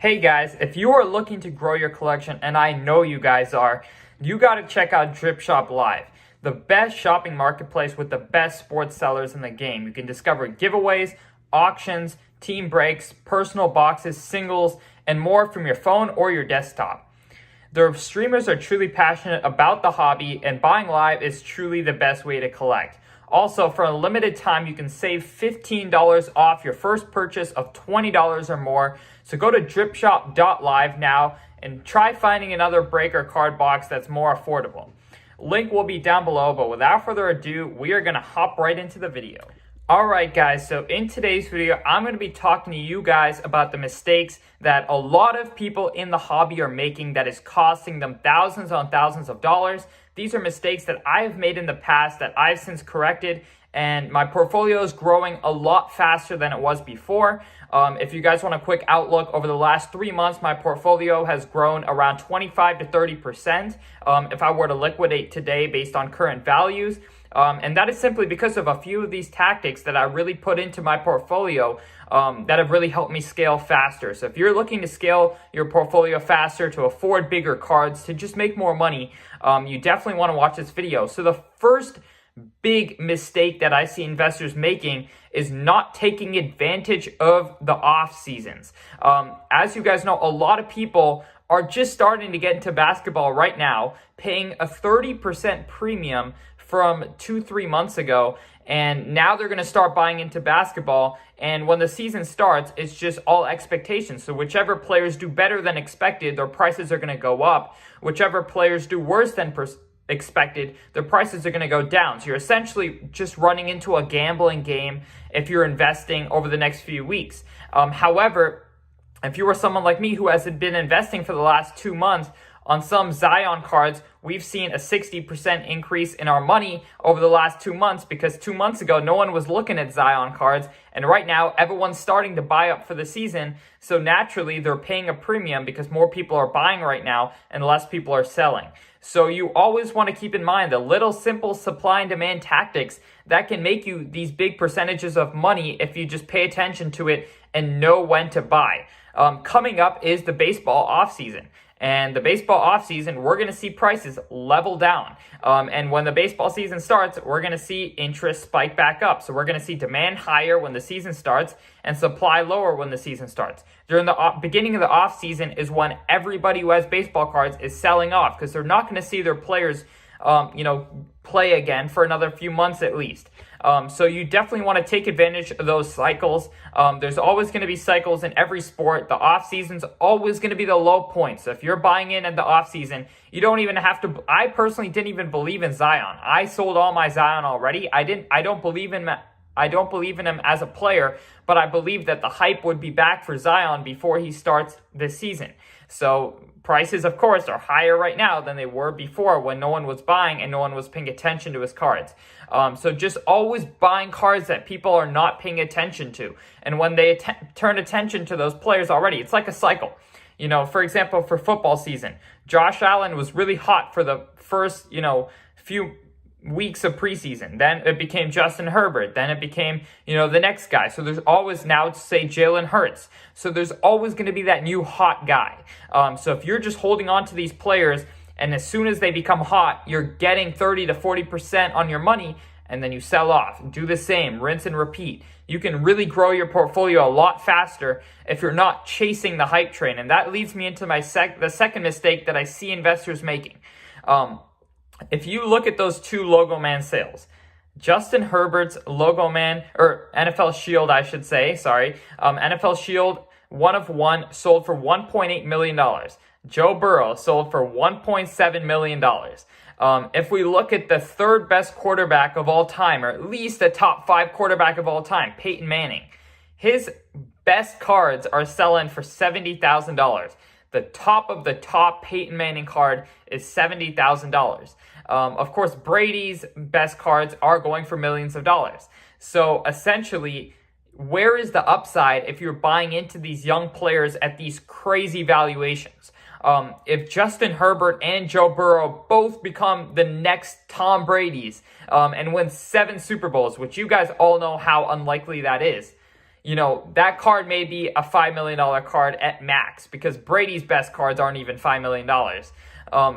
Hey guys, if you are looking to grow your collection, and I know you guys are, you got to check out Drip Shop Live, the best shopping marketplace with the best sports sellers in the game. You can discover giveaways, auctions, team breaks, personal boxes, singles, and more from your phone or your desktop. Their streamers are truly passionate about the hobby, and buying live is truly the best way to collect. Also, for a limited time, you can save $15 off your first purchase of $20 or more. So go to dripshop.live now and try finding another break or card box that's more affordable. Link will be down below, but without further ado, we are going to hop right into the video. Alright guys, so in today's video, I'm going to be talking to you guys about the mistakes that a lot of people in the hobby are making that is costing them thousands on thousands of dollars. These are mistakes that I have made in the past that I've since corrected, and my portfolio is growing a lot faster than it was before. If you guys want a quick outlook, over the last 3 months, my portfolio has grown around 25 to 30% if I were to liquidate today based on current values. And that is simply because of a few of these tactics that I really put into my portfolio that have really helped me scale faster. So if you're looking to scale your portfolio faster, to afford bigger cards, to just make more money, you definitely want to watch this video. So the first big mistake that I see investors making is not taking advantage of the off seasons. As you guys know, a lot of people are just starting to get into basketball right now, paying a 30% premium from 2-3 months ago, and now they're going to start buying into basketball, and when the season starts, it's just all expectations. So whichever players do better than expected, their prices are going to go up. Whichever players do worse than expected, their prices are going to go down. So you're essentially just running into a gambling game if you're investing over the next few weeks. However, if you were someone like me who hasn't been investing for the last 2 months, on some Zion cards, we've seen a 60% increase in our money over the last 2 months, because 2 months ago, no one was looking at Zion cards. And right now, everyone's starting to buy up for the season. So naturally, they're paying a premium because more people are buying right now and less people are selling. So you always want to keep in mind the little simple supply and demand tactics that can make you these big percentages of money if you just pay attention to it and know when to buy. Coming up is the baseball offseason. And the baseball offseason, we're going to see prices level down. And when the baseball season starts, we're going to see interest spike back up. So we're going to see demand higher when the season starts and supply lower when the season starts. During the beginning of the offseason is when everybody who has baseball cards is selling off, because they're not going to see their players play again for another few months at least. So you definitely want to take advantage of those cycles. There's always going to be cycles in every sport. The off season's always going to be the low point. So if you're buying in at the off season, you don't even have to. I personally didn't even believe in Zion. I sold all my Zion already. I don't believe in him as a player, but I believe that the hype would be back for Zion before he starts this season. So prices, of course, are higher right now than they were before, when no one was buying and no one was paying attention to his cards. So just always buying cards that people are not paying attention to. And when they turn attention to those players already, it's like a cycle. You know, for example, for football season, Josh Allen was really hot for the first, few weeks of preseason. Then it became Justin Herbert. Then it became, the next guy. So there's always, now say, Jalen Hurts. So there's always going to be that new hot guy. So if you're just holding on to these players, and as soon as they become hot, you're getting 30 to 40% on your money, and then you sell off. Do the same, rinse and repeat. You can really grow your portfolio a lot faster if you're not chasing the hype train. And that leads me into the second mistake that I see investors making. If you look at those two Logo Man sales, Justin Herbert's Logo Man, or NFL Shield, I should say, NFL Shield 1 of 1 sold for $1.8 million. Joe Burrow sold for $1.7 million. If we look at the third best quarterback of all time, or at least the top 5 quarterback of all time, Peyton Manning, his best cards are selling for $70,000. The top of the top Peyton Manning card is $70,000. Of course, Brady's best cards are going for millions of dollars. So essentially, where is the upside if you're buying into these young players at these crazy valuations? If Justin Herbert and Joe Burrow both become the next Tom Brady's and win 7 Super Bowls, which you guys all know how unlikely that is, that card may be a $5 million card at max, because Brady's best cards aren't even $5 million.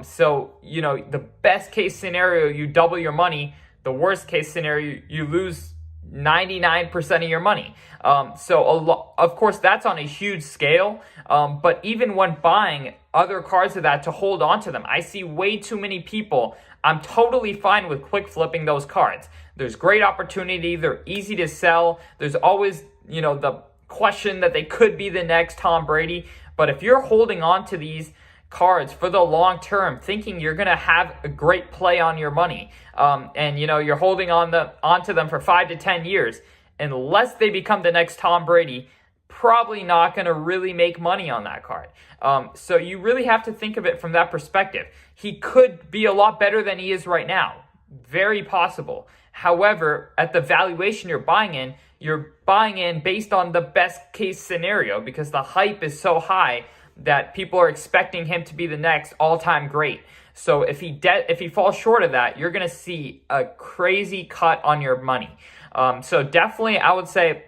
So, the best case scenario, you double your money. The worst case scenario, you lose 99% of your money. Of course, that's on a huge scale. But even when buying other cards of that to hold on to them, I see way too many people. I'm totally fine with quick flipping those cards. There's great opportunity. They're easy to sell. There's always, the question that they could be the next Tom Brady. But if you're holding on to these cards for the long term, thinking you're going to have a great play on your money, and you're holding onto them for 5 to 10 years, unless they become the next Tom Brady, probably not going to really make money on that card. So you really have to think of it from that perspective. He could be a lot better than he is right now. Very possible. However, at the valuation you're buying in based on the best case scenario, because the hype is so high that people are expecting him to be the next all-time great. So if he falls short of that, you're going to see a crazy cut on your money. So definitely, I would say,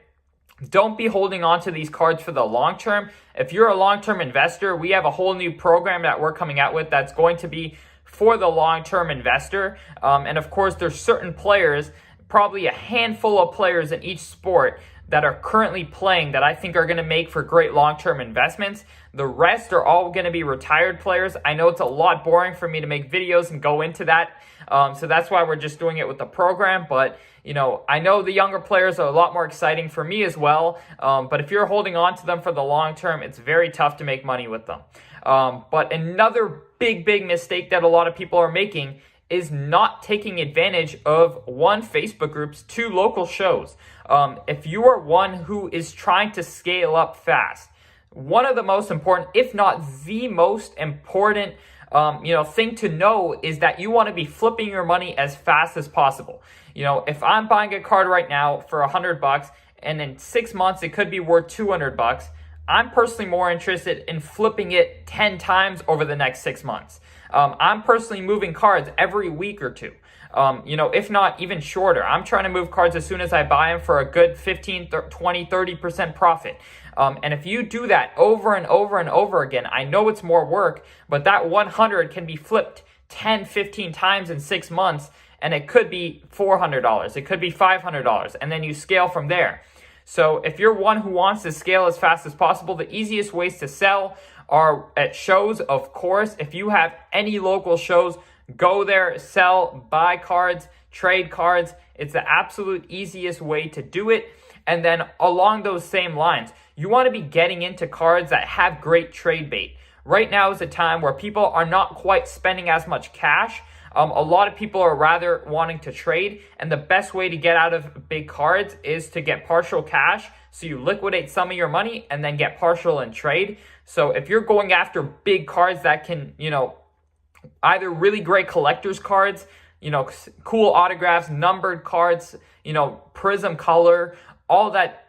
don't be holding on to these cards for the long term. If you're a long-term investor, we have a whole new program that we're coming out with that's going to be for the long-term investor. And of course, there's certain players, probably a handful of players in each sport that are currently playing that I think are going to make for great long-term investments. The rest are all going to be retired players. I know it's a lot boring for me to make videos and go into that. So that's why we're just doing it with the program. But, I know the younger players are a lot more exciting for me as well. But if you're holding on to them for the long term, it's very tough to make money with them. But another big mistake that a lot of people are making is not taking advantage of Facebook groups, 2 local shows. If you are one who is trying to scale up fast, one of the most important, if not the most important, thing to know is that you want to be flipping your money as fast as possible. If I'm buying a card right now for $100 and in 6 months it could be worth $200, I'm personally more interested in flipping it 10 times over the next 6 months. I'm personally moving cards every week or two. If not even shorter. I'm trying to move cards as soon as I buy them for a good 15, 20, 30% profit. And if you do that over and over and over again, I know it's more work, but that 100 can be flipped 10, 15 times in 6 months, and it could be $400. It could be $500, and then you scale from there. So if you're one who wants to scale as fast as possible, the easiest ways to sell are at shows, of course. If you have any local shows, go there, sell, buy cards, trade cards. It's the absolute easiest way to do it. And then along those same lines, you want to be getting into cards that have great trade bait. Right now is a time where people are not quite spending as much cash. A lot of people are rather wanting to trade, and the best way to get out of big cards is to get partial cash. So you liquidate some of your money and then get partial in trade. So if you're going after big cards that can, either really great collector's cards, cool autographs, numbered cards, prism color, all that,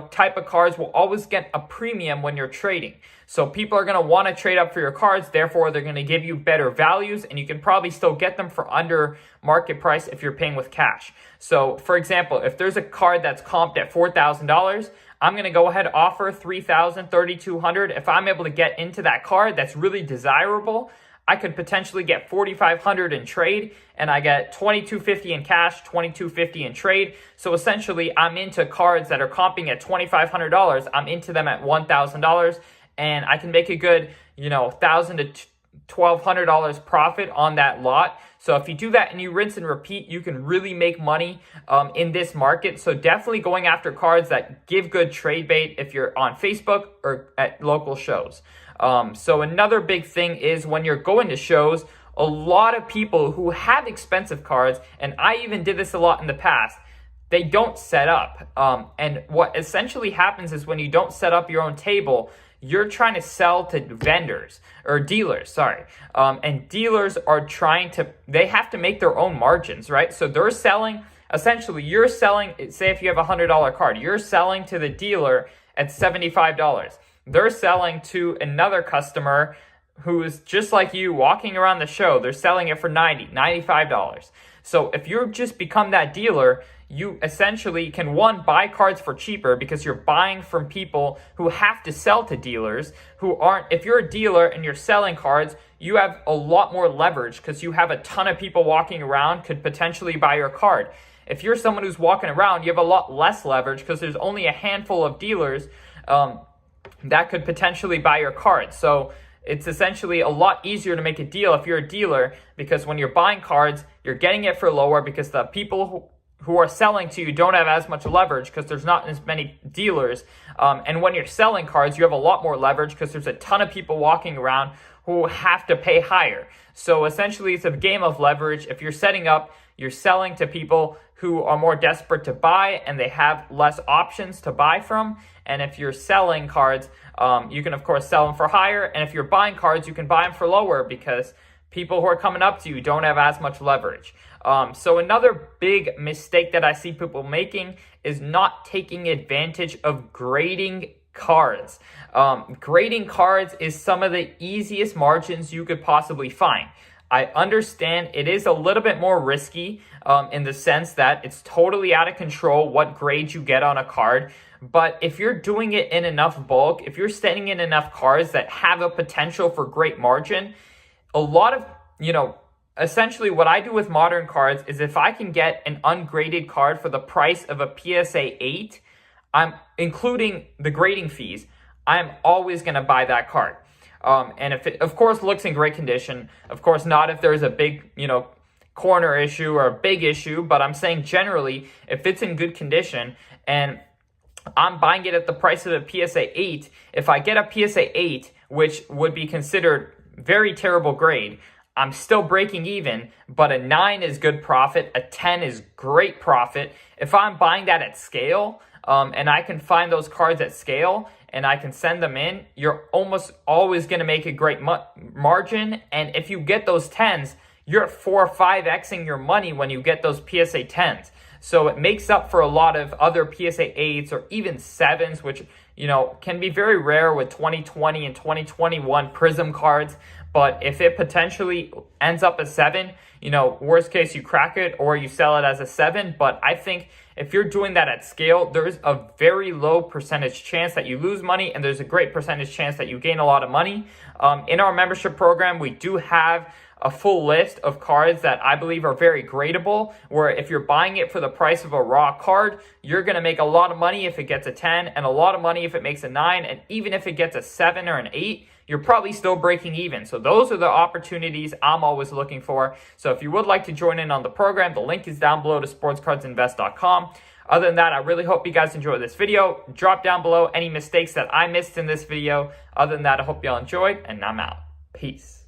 type of cards will always get a premium when you're trading. So people are going to want to trade up for your cards. Therefore, they're going to give you better values, and you can probably still get them for under market price if you're paying with cash. So for example, if there's a card that's comped at $4,000, I'm going to go ahead and offer $3,000, $3,200. If I'm able to get into that card that's really desirable, I could potentially get $4,500 in trade, and I get $2,250 in cash, $2,250 in trade. So essentially, I'm into cards that are comping at $2,500. I'm into them at $1,000, and I can make a good, $1,000 to $1,200 profit on that lot. So if you do that and you rinse and repeat, you can really make money in this market. So definitely going after cards that give good trade bait if you're on Facebook or at local shows. So another big thing is when you're going to shows, a lot of people who have expensive cards, and I even did this a lot in the past, they don't set up. And what essentially happens is when you don't set up your own table, you're trying to sell to vendors or dealers, and dealers are they have to make their own margins, right? So they're selling, essentially you're selling, say if you have a $100 card, you're selling to the dealer at $75. They're selling to another customer who is just like you walking around the show. They're selling it for $90, $95. So if you just become that dealer, you essentially can, one, buy cards for cheaper because you're buying from people who have to sell to dealers who aren't. If you're a dealer and you're selling cards, you have a lot more leverage because you have a ton of people walking around could potentially buy your card. If you're someone who's walking around, you have a lot less leverage because there's only a handful of dealers that could potentially buy your card. So it's essentially a lot easier to make a deal if you're a dealer, because when you're buying cards, you're getting it for lower because the people who are selling to you don't have as much leverage because there's not as many dealers. And when you're selling cards, you have a lot more leverage because there's a ton of people walking around who have to pay higher. So essentially, it's a game of leverage. If you're setting up, you're selling to people who are more desperate to buy and they have less options to buy from. And if you're selling cards, you can, of course, sell them for higher. And if you're buying cards, you can buy them for lower because people who are coming up to you don't have as much leverage. So another big mistake that I see people making is not taking advantage of grading cards. Grading cards is some of the easiest margins you could possibly find. I understand it is a little bit more risky in the sense that it's totally out of control what grade you get on a card. But if you're doing it in enough bulk, if you're sending in enough cards that have a potential for great margin, a lot of, essentially what I do with modern cards is if I can get an ungraded card for the price of a PSA 8, I'm including the grading fees, I'm always going to buy that card. And if it, of course, looks in great condition, of course, not if there's a big, corner issue or a big issue, but I'm saying generally, if it's in good condition and I'm buying it at the price of a PSA 8, if I get a PSA 8, which would be considered very terrible grade, I'm still breaking even, but a 9 is good profit, a 10 is great profit. If I'm buying that at scale, and I can find those cards at scale, and I can send them in, you're almost always going to make a great margin. And if you get those 10s, you're 4 or 5xing your money when you get those PSA 10s. So it makes up for a lot of other PSA 8s or even 7s, which, can be very rare with 2020 and 2021 Prism cards. But if it potentially ends up as 7, worst case, you crack it or you sell it as a 7. But I think if you're doing that at scale, there's a very low percentage chance that you lose money, and there's a great percentage chance that you gain a lot of money. In our membership program, we do have a full list of cards that I believe are very gradable, where if you're buying it for the price of a raw card, you're going to make a lot of money if it gets a 10 and a lot of money if it makes a 9. And even if it gets a 7 or an 8, you're probably still breaking even. So those are the opportunities I'm always looking for. So if you would like to join in on the program, the link is down below to sportscardsinvest.com. Other than that, I really hope you guys enjoyed this video. Drop down below any mistakes that I missed in this video. Other than that, I hope y'all enjoyed, and I'm out. Peace.